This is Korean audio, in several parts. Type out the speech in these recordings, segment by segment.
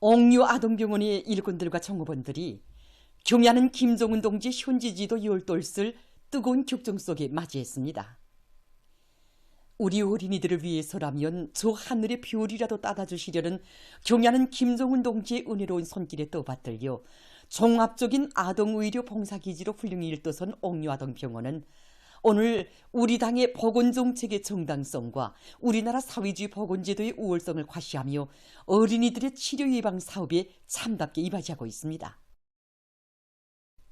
옥류 아동병원의 일꾼들과 정호원들이 경야는 김정은 동지 현지지도 열돌을 뜨거운 격정 속에 맞이했습니다. 우리 어린이들을 위해서라면 저 하늘의 별이라도 따다 주시려는 경야는 김정은 동지의 은혜로운 손길에 떠받들려 종합적인 아동의료 봉사기지로 훌륭히 일떠선 옥류 아동병원은 오늘 우리 당의 보건정책의 정당성과 우리나라 사회주의 보건제도의 우월성을 과시하며 어린이들의 치료 예방 사업에 참답게 이바지하고 있습니다.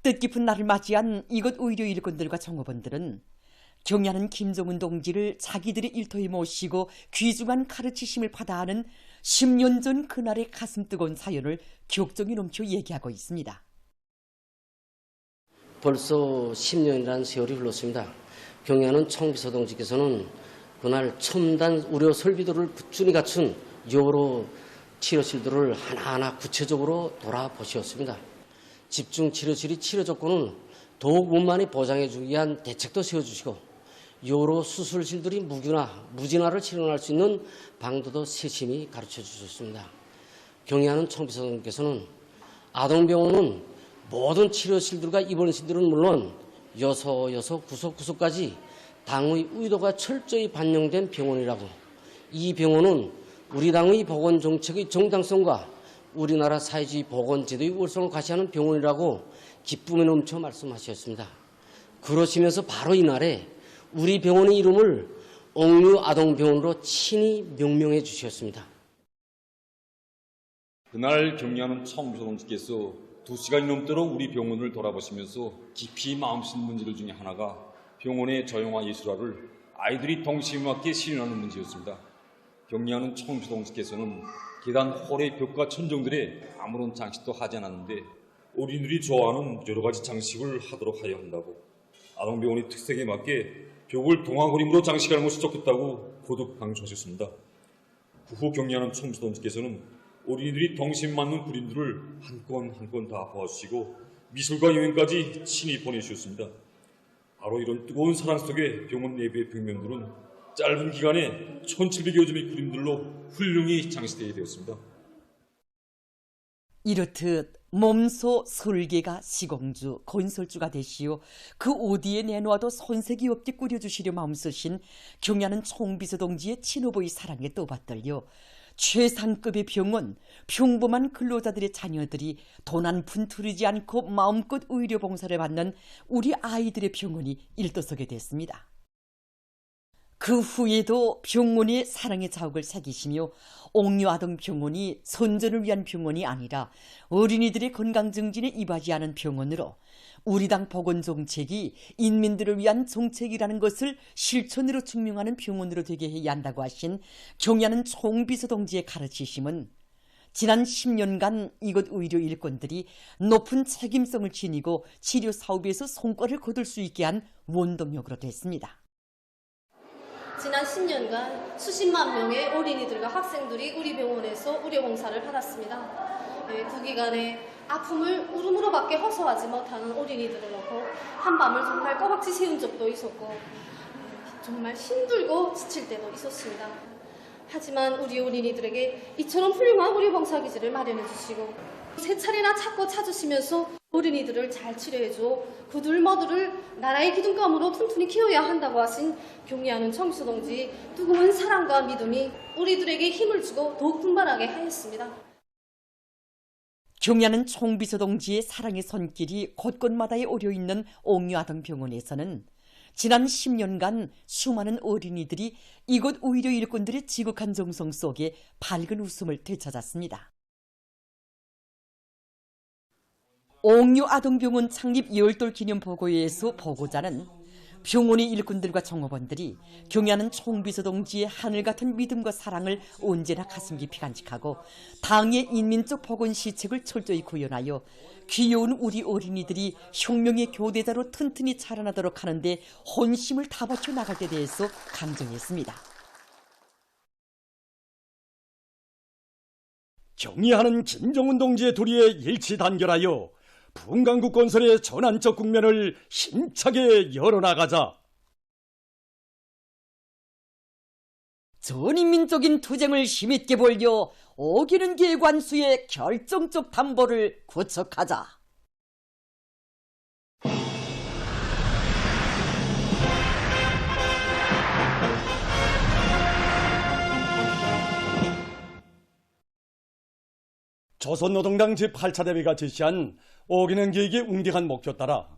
뜻깊은 날을 맞이한 이곳 의료 일꾼들과 정호원들은 경야는 김정은 동지를 자기들의 일터에 모시고 귀중한 가르치심을 받아하는 10년 전 그날의 가슴 뜨거운 사연을 격정이 넘쳐 얘기하고 있습니다. 벌써 10년이라는 세월이 흘렀습니다. 경야는 청비서 동지께서는 그날 첨단 의료 설비들을 꾸준히 갖춘 여러 치료실들을 하나하나 구체적으로 돌아보셨습니다. 집중 치료실의 치료 조건은 더욱 원만히 보장해 주기 위한 대책도 세워주시고 여러 수술실들이 무진화를 실현할 수 있는 방도도 세심히 가르쳐 주셨습니다. 경야는 청비서 동지께서는 아동병원은 모든 치료실들과 입원실들은 물론 여서 구석구석까지 당의 의도가 철저히 반영된 병원이라고, 이 병원은 우리 당의 보건정책의 정당성과 우리나라 사회주의 보건제도의 우월성을 과시하는 병원이라고 기쁨에 넘쳐 말씀하셨습니다. 그러시면서 바로 이날에 우리 병원의 이름을 옥류 아동병원으로 친히 명명해 주셨습니다. 그날 경야는 청비서 동지께서 2시간이 넘도록 우리 병원을 돌아보시면서 깊이 마음쓰신 문제들 중에 하나가 병원의 조형화 예술화를 아이들이 동심에 맞게 실현하는 문제였습니다. 경야는 청비서 동지께서는 계단 홀의 벽과 천정들에 아무런 장식도 하지 않았는데 어린이들이 좋아하는 여러 가지 장식을 하도록 하여야 한다고, 아동병원의 특색에 맞게 벽을 동화그림으로 장식하는 것이 좋겠다고 거듭 강조하셨습니다. 그 후 경야는 청비서 동지께서는 어린이들이 동심 맞는 그림들을 한 건 한 건 다 보아주시고 미술과 여행까지 친히 보내주셨습니다. 바로 이런 뜨거운 사랑 속에 병원 내부의 벽면들은 짧은 기간에 1700여 점의 그림들로 훌륭히 장식되게 되었습니다. 이렇듯 몸소 설계가 시공주, 건설주가 되시오 그 어디에 내놓아도 손색이 없게 꾸려주시려 마음쓰신 경야는 총비서 동지의 친오보의 사랑에 떠받들려 최상급의 병원, 평범한 근로자들의 자녀들이 돈 한 푼 들이지 않고 마음껏 의료 봉사를 받는 우리 아이들의 병원이 일떠서게 됐습니다. 그 후에도 병원의 사랑의 자욱을 새기시며 옥류 아동병원이 선전을 위한 병원이 아니라 어린이들의 건강 증진에 이바지하는 병원으로 우리 당 보건정책이 인민들을 위한 정책이라는 것을 실천으로 증명하는 병원으로 되게 해야 한다고 하신 경야는 총비서 동지의 가르치심은 지난 10년간 이곳 의료 일꾼들이 높은 책임성을 지니고 치료 사업에서 성과를 거둘 수 있게 한 원동력으로 됐습니다. 지난 10년간 수십만 명의 어린이들과 학생들이 우리 병원에서 의료봉사를 받았습니다. 그 기간에 아픔을 울음으로밖에 호소하지 못하는 어린이들을 놓고 한밤을 정말 꼬박지 새운 적도 있었고 정말 힘들고 지칠 때도 있었습니다. 하지만 우리 어린이들에게 이처럼 훌륭한 의료봉사기지를 마련해 주시고 세 차례나 찾고 찾으시면서 어린이들을 잘 치료해줘 그들 모두를 나라의 기둥감으로 튼튼히 키워야 한다고 하신 경야는 청비서 동지 뜨거운 사랑과 믿음이 우리들에게 힘을 주고 더욱 분발하게 하였습니다. 경야는 총비서 동지의 사랑의 손길이 곳곳마다에 오려있는 옥류 아동병원에서는 지난 10년간 수많은 어린이들이 이곳 의료 일꾼들의 지극한 정성 속에 밝은 웃음을 되찾았습니다. 옥류 아동병원 창립 열돌 기념 보고회에서 보고자는 병원의 일꾼들과 정호원들이 경야는 총비서 동지의 하늘 같은 믿음과 사랑을 언제나 가슴 깊이 간직하고 당의 인민적 보건 시책을 철저히 구현하여 귀여운 우리 어린이들이 혁명의 교대자로 튼튼히 자라나도록 하는데 혼심을 다 바쳐 나갈 때 대해서 강정했습니다. 경의하는 김정은 동지의 도리에 일치 단결하여 분강국 건설의 전환적 국면을 힘차게 열어나가자. 전인민적인 투쟁을 힘있게 벌여 어기는 기관수의 결정적 담보를 구축하자. 조선노동당 제8차 대회가 제시한 어기는 계획의 웅대한 목표 따라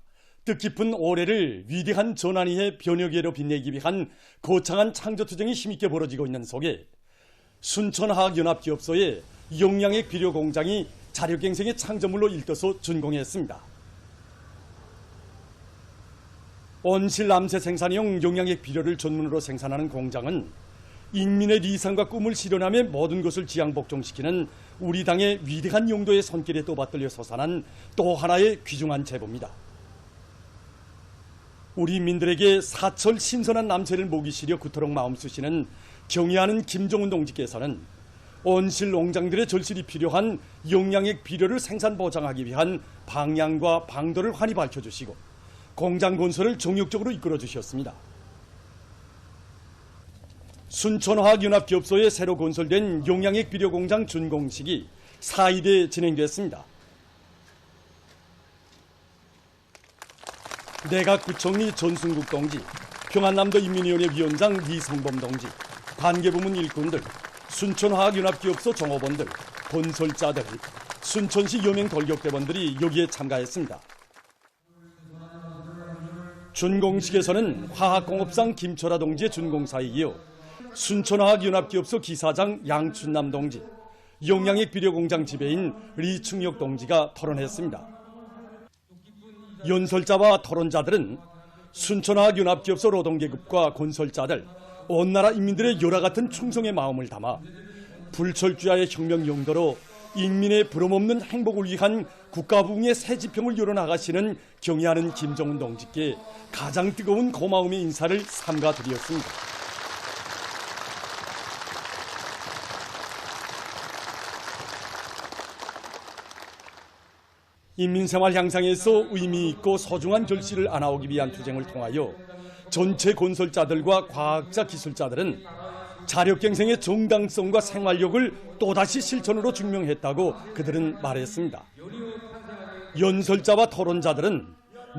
뜻깊은 올해를 위대한 전환위의 변혁예로 빛내기 위한 거창한 창조투쟁이 힘있게 벌어지고 있는 속에 순천화학연합기업소의 용량액 비료 공장이 자력갱생의 창조물로 일떠서 준공했습니다. 온실 남새 생산용 용량액 비료를 전문으로 생산하는 공장은 인민의理想과 꿈을 실현하며 모든 것을 지향복종시키는 우리 당의 위대한 용도의 손길에 또받들려 솟아난 또 하나의 귀중한 제보입니다. 우리 민들에게 사철 신선한 남새를 목이 시려 그토록 마음 쓰시는 경애하는 김종훈 동지께서는 온실 농장들의 절실히 필요한 용량액 비료를 생산 보장하기 위한 방향과 방도를 환히 밝혀주시고 공장 건설을 정력적으로 이끌어 주셨습니다. 순천화학연합기업소에 새로 건설된 용량액 비료 공장 준공식이 4일에 진행됐습니다. 내각부총리 전순국 동지, 평안남도 인민위원회 위원장 이성범 동지, 관계부문 일꾼들, 순천화학연합기업소 종업원들, 건설자들, 순천시 여명 돌격대원들이 여기에 참가했습니다. 준공식에서는 화학공업상 김철아 동지의 준공사에 이어 순천화학연합기업소 기사장 양춘남 동지, 용량액 비료공장 지배인 리충혁 동지가 토론했습니다. 연설자와 토론자들은 순천화학연합기업소 노동계급과 건설자들, 온 나라 인민들의 열화 같은 충성의 마음을 담아 불철주야의 혁명 용도로 인민의 부름없는 행복을 위한 국가부흥의 새 지평을 열어나가시는 경애하는 김정은 동지께 가장 뜨거운 고마움의 인사를 삼가드렸습니다. 인민생활 향상에서 의미 있고 소중한 결실을 안아오기 위한 투쟁을 통하여 전체 건설자들과 과학자 기술자들은 자력갱생의 정당성과 생활력을 또다시 실천으로 증명했다고 그들은 말했습니다. 연설자와 토론자들은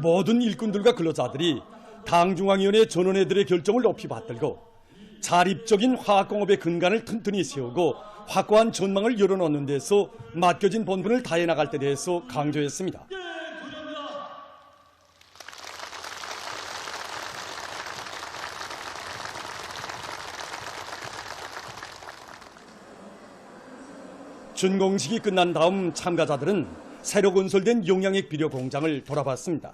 모든 일꾼들과 근로자들이 당중앙위원회 전원회들의 결정을 높이 받들고 자립적인 화학공업의 근간을 튼튼히 세우고 확고한 전망을 열어놓는 데서 맡겨진 본분을 다해 나갈 때 대해서 강조했습니다. 준공식이 끝난 다음 참가자들은 새로 건설된 용량액 비료 공장을 돌아봤습니다.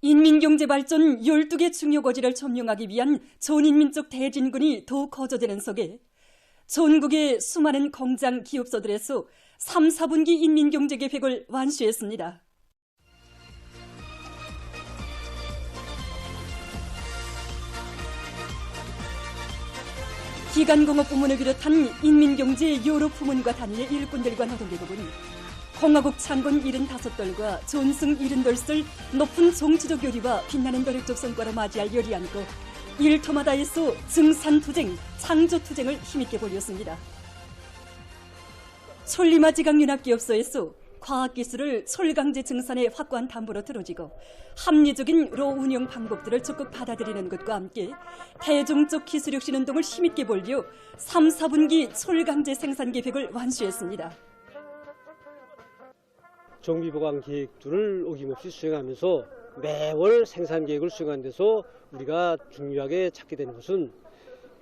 인민경제발전 12개 중요거지를 점령하기 위한 전인민족 대진군이 더욱 거져되는 속에 전국의 수많은 공장 기업소들에서 3, 4분기 인민경제계획을 완수했습니다. 기간공업 부문을 비롯한 인민경제 여러 부문과 단위의 일꾼들과 노동계급은 공화국 창건 75돌과 존승 72설 높은 정치적 요리와 빛나는 노력적 성과로 맞이할 요리 안고 일터마다에서 증산투쟁, 창조투쟁을 힘있게 벌였습니다. 솔리마 지강윤합기업소에서 과학기술을 솔강제 증산의 확고한 담보로 들어지고 합리적인 로 운영 방법들을 적극 받아들이는 것과 함께 대중적 기술혁신 운동을 힘있게 벌려 3, 4분기 솔강제 생산 계획을 완수했습니다. 정비보강 계획들을 어김없이 수행하면서 매월 생산 계획을 수행하는 데서 우리가 중요하게 찾게 되는 것은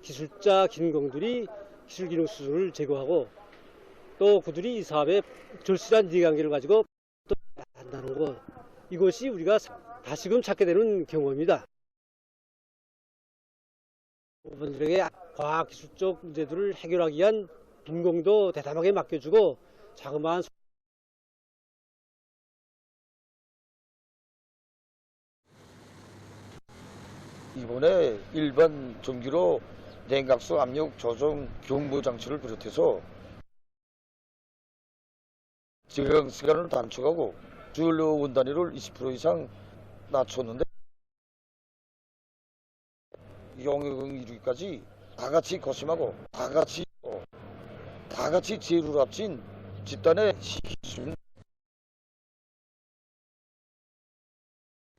기술자 긴공들이 기술기능 수준을 제고하고 또 그들이 이 사업에 절실한 이해관계를 가지고 또 한다는 것, 이것이 우리가 다시금 찾게 되는 경험입니다. 여러분들에게 과학기술적 문제들을 해결하기 위한 빈공도 대담하게 맡겨주고 자그마한 이번에 일반 전기로 냉각수 압력 조정 경보 장치를 비롯해서 제공 시간을 단축하고 주요 원단위를 20% 이상 낮췄는데 영역을 이루기까지 다 같이 거심하고 다 같이 지혜를 합친 집단의 시기입니다.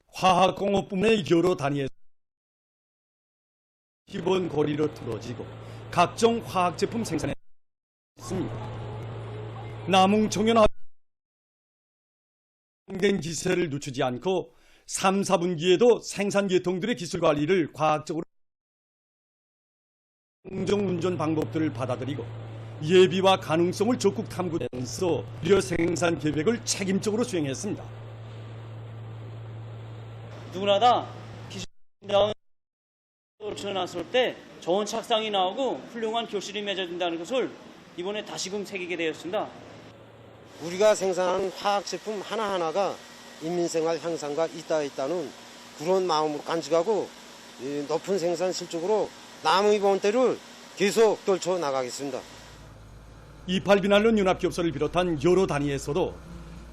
화학공업 부문의 여러 단위에서 기본 고리로 틀어지고 각종 화학 제품 생산에 있습니다. 남ung 청년 된 기세를 늦추지 않고 3, 4분기에도 생산 계통들의 기술 관리를 과학적으로 공정 운전 방법들을 받아들이고 예비와 가능성을 적극 탐구하면서 유료 생산 계획을 책임적으로 수행했습니다. 누구나 다 기술 지어놨을 때 좋은 착상이 나오고 훌륭한 교실이 맺어진다는 것을 이번에 다시금 새기게 되었습니다. 우리가 생산한 화학 제품 하나하나가 인민생활 향상과 있다는 그런 마음으로 간직하고 높은 생산 실적으로 남의 본때를 계속 떨쳐 나가겠습니다. 이팔비난론 연합기업소를 비롯한 여러 단위에서도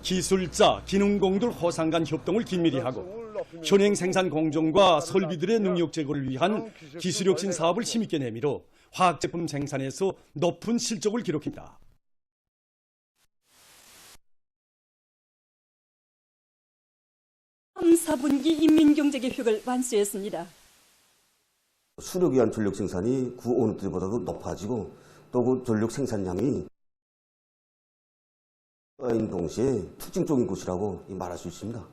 기술자, 기능공들 호상 간 협동을 긴밀히 하고 현행 생산 공정과 설비들의 능력 제고를 위한 기술혁신 사업을 힘있게 내밀어 화학제품 생산에서 높은 실적을 기록합니다. 삼, 4분기 인민경제계획을 완수했습니다. 수력에 의한 전력 생산이 구 어느 때보다도 높아지고 또 그 전력 생산량이 동시에 특징적인 곳이라고 말할 수 있습니다.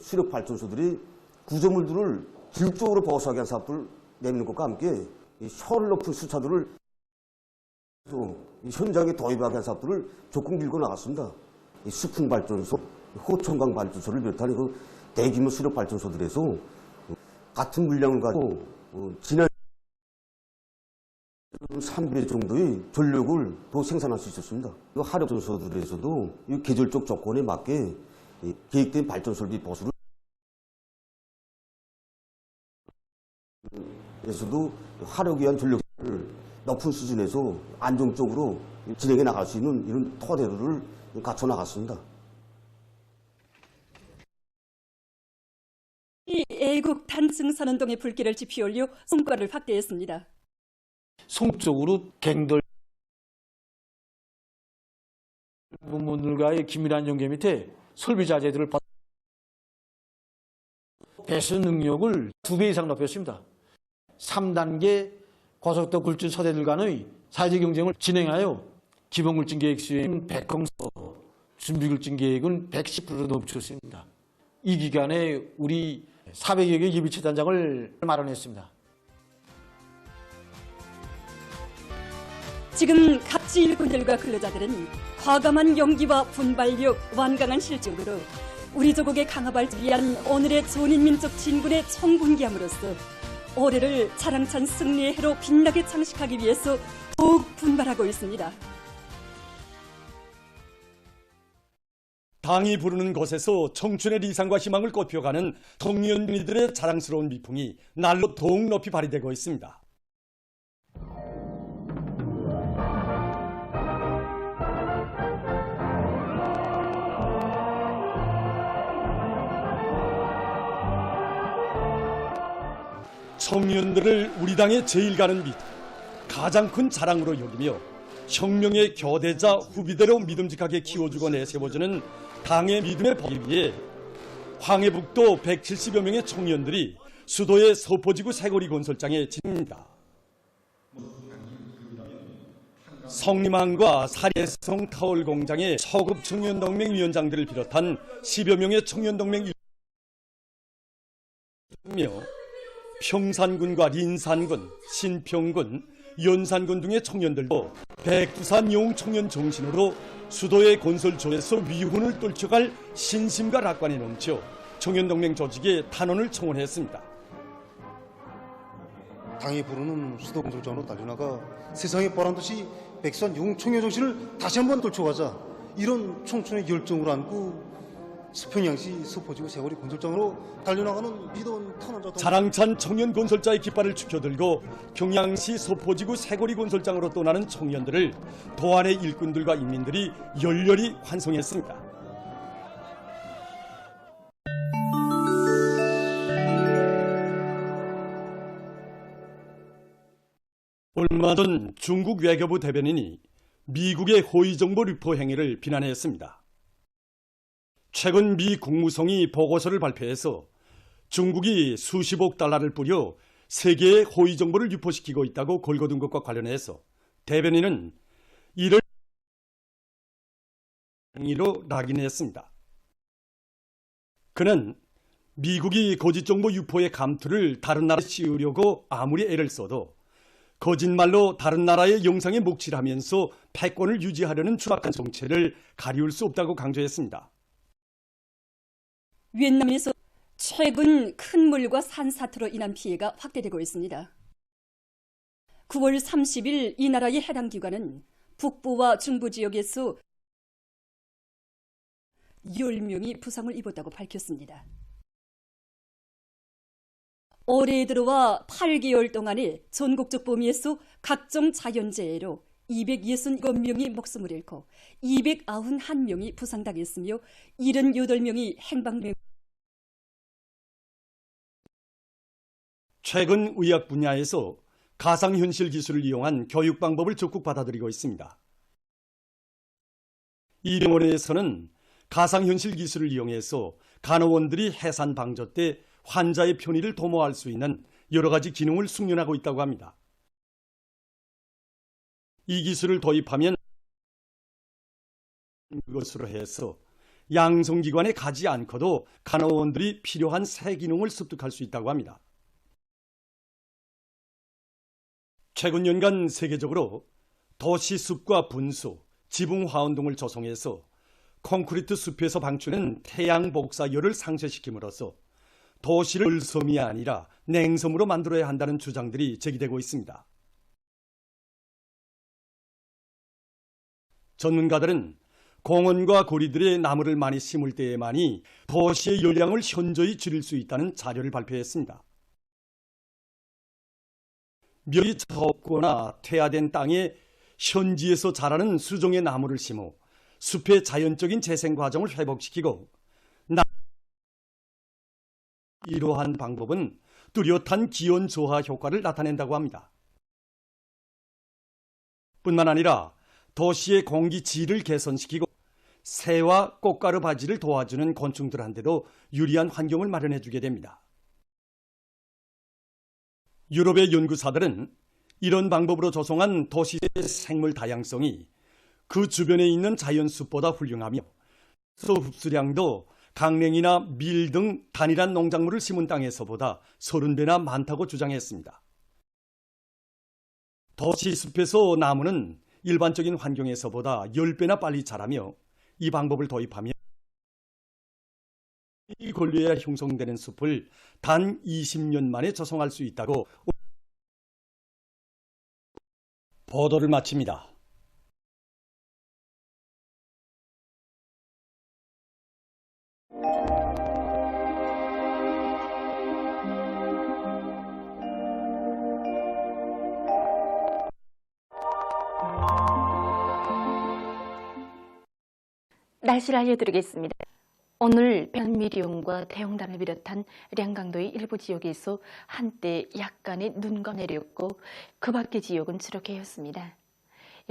수력 발전소들이 구조물들을 기술적으로 보수하게 한 사업들을 내미는 것과 함께 효율 높은 수차들을 현장에 도입하게 한 사업들을 적극 밀고 나갔습니다. 수풍 발전소, 호청강 발전소를 비롯한 그 대규모 수력 발전소들에서 같은 물량을 가지고 지난 3배 정도의 전력을 더 생산할 수 있었습니다. 하력 발전소들에서도 이 계절적 조건에 맞게 계획된 발전설비 보수를 에서도 하력에 의한 전력을 높은 수준에서 안정적으로 진행해 나갈 수 있는 이런 토대를 갖춰 나갔습니다. 이 애국 탄증선언동의 불길을 지피 올려 성과를 확대했습니다. 성적으로 갱돌 부문들과의 긴밀한 연계 밑에 설비 자재들을 배수 능력을 2배 이상 높였습니다. 3단계 고속도 굴진 소대들 간의 사회적 경쟁을 진행하여 기본굴진 계획 수행 100%, 준비굴진 계획은 110% 넘쳤습니다. 이 기간에 우리 400여 개 예비체단장을 마련했습니다. 지금 각지 일꾼들과 근로자들은 과감한 용기와 분발력, 완강한 실적으로 우리 조국의 강화 발전을 위한 오늘의 전인민족 진군에 총분기함으로써 올해를 자랑찬 승리의 해로 빛나게 장식하기 위해서 더욱 분발하고 있습니다. 당이 부르는 곳에서 청춘의 리상과 희망을 꽃피워가는 청년들의 자랑스러운 미풍이 날로 더욱 높이 발휘되고 있습니다. 청년들을 우리 당의 제일 가는 밑, 가장 큰 자랑으로 여기며 혁명의 교대자 후비대로 믿음직하게 키워주고 내세워주는 당의 믿음의 법에 위해 황해북도 170여 명의 청년들이 수도의 서포지구 새거리 건설장에 진입니다. 성림항과 사례성 타월 공장의 초급 청년동맹 위원장들을 비롯한 10여 명의 청년동맹 위원장이며 평산군과 린산군, 신평군, 연산군 등의 청년들도 백두산 영웅청년 정신으로 수도의 건설조에서 위훈을 떨쳐갈 신심과 낙관이 넘쳐 청년동맹 조직에 탄원을 청원했습니다. 당이 부르는 수도건설장으로 달려나가 세상에 보란듯이 백두산 영웅청년 정신을 다시 한번 떨쳐가자, 이런 청춘의 열정을 안고 서평양시 서포지구 세월이 건설장으로 달려나가는 믿음 탄원자 자랑찬 청년 건설자의 깃발을 축혀들고 평양시 서포지구 세거리 건설장으로 떠나는 청년들을 도안의 일꾼들과 인민들이 열렬히 환송했습니다. 얼마 전 중국 외교부 대변인이 미국의 호위정보 유포 행위를 비난했습니다. 최근 미 국무성이 보고서를 발표해서 중국이 수십억 달러를 뿌려 세계의 호위정보를 유포시키고 있다고 걸거둔 것과 관련해서 대변인은 이를 행위로 낙인했습니다. 그는 미국이 거짓정보 유포의 감투를 다른 나라에 씌우려고 아무리 애를 써도 거짓말로 다른 나라의 영상에 목칠하면서 패권을 유지하려는 추악한 정체를 가리울 수 없다고 강조했습니다. 위et남에서 최근 큰 물과 산사태로 인한 피해가 확대되고 있습니다. 9월 30일 이 나라의 해당 기관은 북부와 중부 지역에서 10명이 부상을 입었다고 밝혔습니다. 올해 들어와 8개월 동안에 전국적 범위에서 각종 자연재해로 267명이 목숨을 잃고 291명이 부상당했으며 78명이 행방불명. 최근 의학 분야에서 가상현실 기술을 이용한 교육 방법을 적극 받아들이고 있습니다. 이 병원에서는 가상현실 기술을 이용해서 간호원들이 해산 방조 때 환자의 편의를 도모할 수 있는 여러 가지 기능을 숙련하고 있다고 합니다. 이 기술을 도입하면 것으로 해서 양성기관에 가지 않고도 간호원들이 필요한 새 기능을 습득할 수 있다고 합니다. 최근 연간 세계적으로 도시 숲과 분수, 지붕 화원 등을 조성해서 콘크리트 숲에서 방출된 태양 복사열을 상쇄시킴으로써 도시를 물섬이 아니라 냉섬으로 만들어야 한다는 주장들이 제기되고 있습니다. 전문가들은 공원과 거리들에 나무를 많이 심을 때에만이 도시의 열량을 현저히 줄일 수 있다는 자료를 발표했습니다. 멸이 적거나 퇴화된 땅에 현지에서 자라는 수종의 나무를 심어 숲의 자연적인 재생 과정을 회복시키고 이러한 방법은 뚜렷한 기온 저하 효과를 나타낸다고 합니다. 뿐만 아니라 도시의 공기 질을 개선시키고 새와 꽃가루 바지를 도와주는 곤충들한테도 유리한 환경을 마련해 주게 됩니다. 유럽의 연구사들은 이런 방법으로 조성한 도시의 생물 다양성이 그 주변에 있는 자연숲보다 훌륭하며 흡수량도 강냉이나 밀 등 단일한 농작물을 심은 땅에서보다 30배나 많다고 주장했습니다. 도시 숲에서 나무는 일반적인 환경에서보다 10배나 빨리 자라며 이 방법을 도입하면 이 권리에 형성되는 숲을 단 20년 만에 조성할 수 있다고 보도를 마칩니다. 날씨를 알려드리겠습니다. 오늘 변미리온과 대홍단을 비롯한 량강도의 일부 지역에서 한때 약간의 눈과 내렸고 그 밖의 지역은 주로 개였습니다.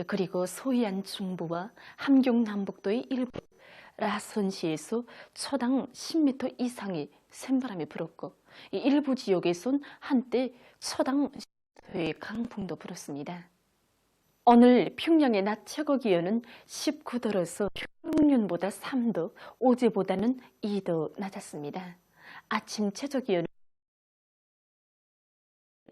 그리고 소이안 중부와 함경 남북도의 일부 라선시에서 초당 10m 이상의 샘바람이 불었고 일부 지역에선 한때 초당 10m의 강풍도 불었습니다. 오늘 평양의 낮 최고 기온은 19도로서 평년보다 3도, 어제보다는 2도 낮았습니다. 아침 최저 기온은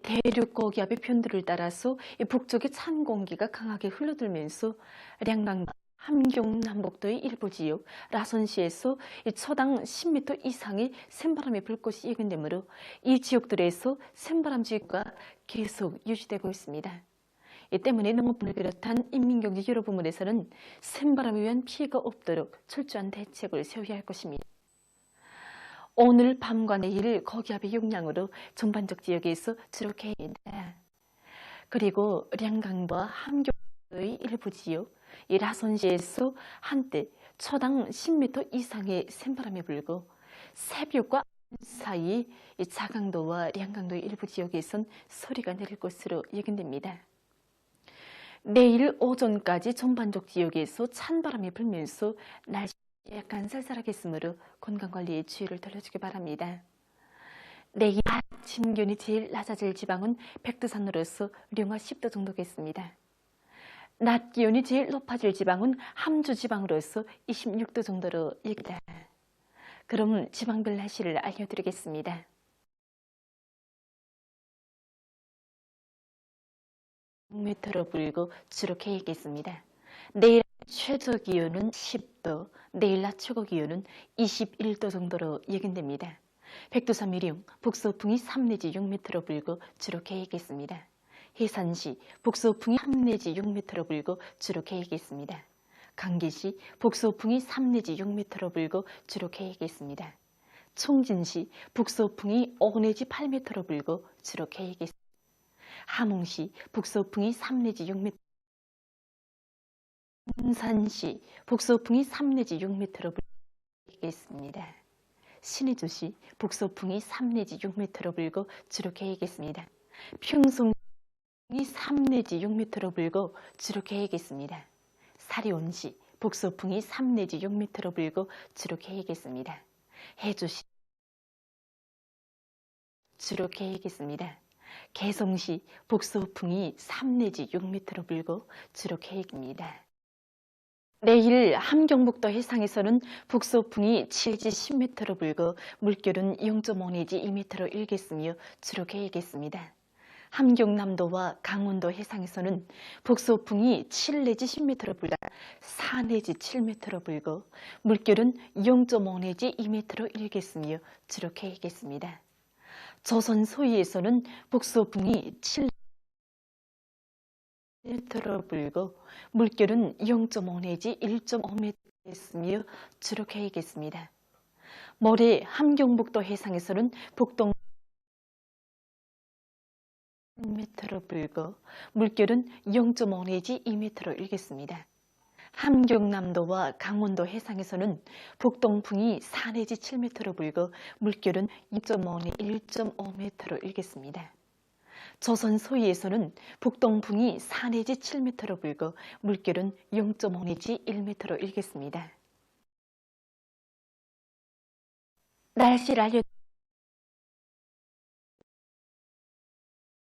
대륙 고기압의 편들을 따라서 북쪽의 찬 공기가 강하게 흘러들면서 량강 함경 남북도의 일부 지역 라선시에서 초당 10m 이상의 샘바람이 불 것이 예견되므로 이 지역들에서 샘바람 지역과 계속 유지되고 있습니다. 이 때문에 농업분을 비롯한 인민경제 여러 부문에서는 샘바람에 의한 피해가 없도록 철저한 대책을 세워야 할 것입니다. 오늘 밤과 내일 고기압의 영향으로 전반적 지역에서 주로 개입니다. 그리고 량강과 함경의 일부 지역, 이 라선시에서 한때 초당 10m 이상의 샘바람이 불고 새벽과 사이 이 자강도와 량강도의 일부 지역에선 소리가 내릴 것으로 예견됩니다. 내일 오전까지 전반적 지역에서 찬바람이 불면서 날씨 약간 쌀쌀하겠으므로 건강관리에 주의를 돌려주기 바랍니다. 내일 아침 기온이 제일 낮아질 지방은 백두산으로서 령화 10도 정도겠습니다. 낮 기온이 제일 높아질 지방은 함주 지방으로서 26도 정도로 예기다. 그럼 지방별 날씨를 알려드리겠습니다. 메트로 불고 주로 계획했습니다. 내일 최저 기온은 10도, 내일 낮 최고 기온은 21도 정도로 예견됩니다. 백두산 미령 북서풍이 3 내지 6m로 불고 주로 계획했습니다. 해산시 북서풍이 3 내지 6m로 불고 주로 계획했습니다. 강계시 북서풍이 3 내지 6m로 불고 주로 계획했습니다. 총진시 북서풍이 5 내지 8m로 불고 주로 계획했습니다. 함흥시 북서풍이 3 내지 6m, 군산시 북서풍이 3 내지 6m로 불겠습니다. 신의주시 북서풍이 3 내지 6m로 불고 주로 계획했습니다. 평송이 3 내지 6m로 불고 주로 계획했습니다. 사리온시 북서풍이 3 내지 6m로 불고 주로 계획했습니다. 해주시 주로 계획했습니다. 개성시 북서풍이 3 내지 6m로 불고 주로 계획입니다. 내일 함경북도 해상에서는 북서풍이 7지 10m로 불고 물결은 0.5 내지 2m로 일겠으며 주로 계획했습니다. 함경남도와 강원도 해상에서는 북서풍이 7 내지 10m로 불다 4 내지 7m로 불고 물결은 0.5 내지 2m로 일겠으며 주로 계획했습니다. 조선 소위에서는 북서풍이 7m로 불고 물결은 0.5 내지 1.5m였으며 주로 계획했습니다. 모레 함경북도 해상에서는 북동 1m로 불고 물결은 0.5 내지 2m로 일겠습니다. 함경남도와 강원도 해상에서는 북동풍이 4 내지 7m로 불고 물결은 2.5 내지 1.5m로 일겠습니다. 조선 소위에서는 북동풍이 4 내지 7m로 불고 물결은 0.5 내지 1m로 일겠습니다. 날씨를 알려